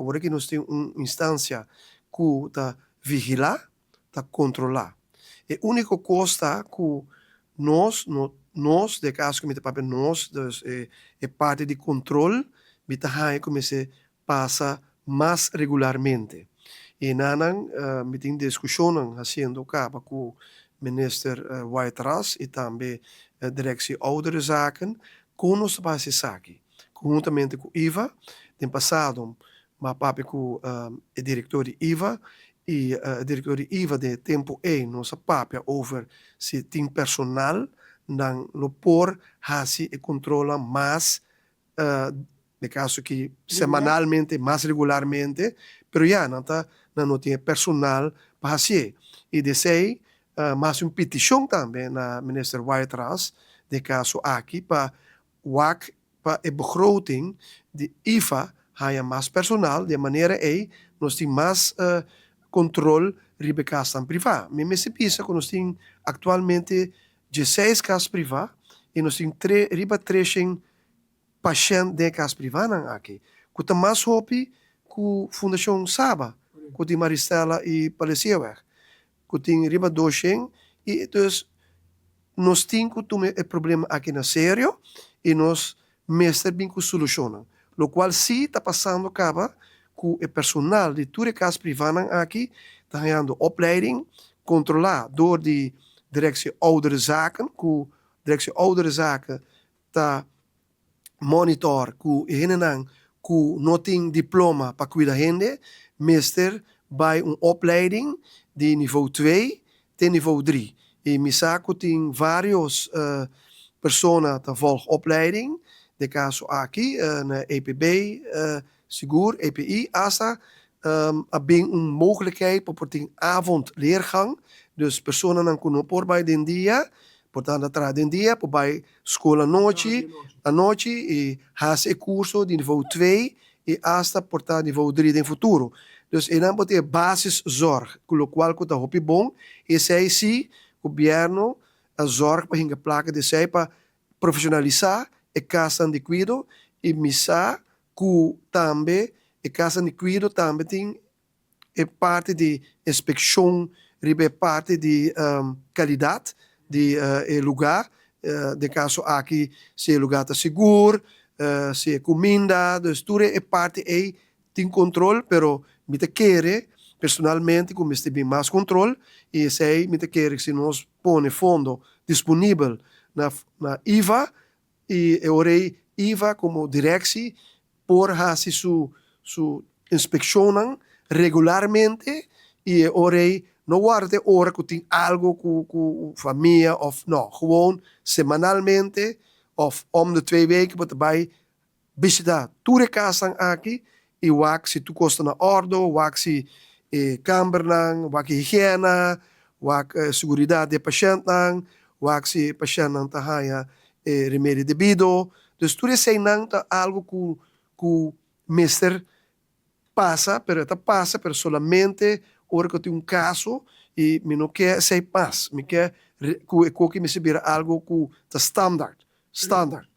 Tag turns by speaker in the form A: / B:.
A: agora que nós temos uma instância que tá vigilar, tá controlar. E única coisa que nós, de caso que me papel nós, dus, é parte de controle, me tá como se passa mais regularmente. E nanan, me tem discussão fazendo cabo com o minister White Ras e também a direção Oudere Zaken, com os bases aqui. Conjuntamente com IVA, tem passado, mas papi com o diretor de IVA, e o diretor de IVA de tempo nossa papia over se tem personal, dan lo por hasi e controla mais, de caso que semanalmente, mais regularmente, pero já não tem personal para fazer. E desei mais uma petição também na minister White Ras, de caso aqui, para a begroting de IVA haya mais personal, de maneira que nós temos mais controle ribe casas privada. Me se pensa que nós temos atualmente 16 casas privadas e nós temos riba 3 pacientes de casas privadas aqui. Que mais hopi que a Fundação Saba, que tem Maristela e Paleseuer, que tem riba 200 e então nós temos que problema aqui na sério e nós mestre bem que solucionam. Lo qual sim está passando acaba que o personal de todas as casas privadas aqui está ganhando opleiding, controlar door de direção Oudere Zaken, que a direção Oudere Zaken está monitor que que não tem diploma para cuidar da gente, mestre bij uma opleiding de nível 2 até nível 3. E me saco tem vários pessoas que volgen opleiding, de caso aqui, na EPB, Seguro, EPI, ASA, bem uma mogelijkheid para ter avondleergang. Dus personen não kunnen por bij den dia, portanto, atrás den dia, por bij escola à noite, e hace curso de nível 2 e hasta portanto nível 3 no futuro. Dus e não pode ter basiszorg, com o qual está hopi bom, e sei se o governo a zorg para hinga placa de sei para profissionalizar a casa de cuido e misa que também a casa de cuido também tem parte de inspeção, ribe parte de qualidade de lugar, de caso aqui se o lugar está seguro, se é comida, dus tudo é parte aí tem controle, pero me te quer personalmente como este bem mais controle e sei me te quer que se nós põe fundo disponível na IVA e orei IVA como direção por fazer su inspeção regularmente e orei não guarde hora que tem algo com família of não, gewoon semanalmente of de 2 weken para bij visitar toda casa aqui e wak se tu costa na ordo, wak se kamer nang, wak higiene, wak seguridade de paciente nang, wak se paciente nang tahaya remédio debido. Dus tudo isso aí nang tá algo que mister passa, pero solamente hora que eu tenho caso e me não quer ser mais, me quer que me se vira algo que tá standard.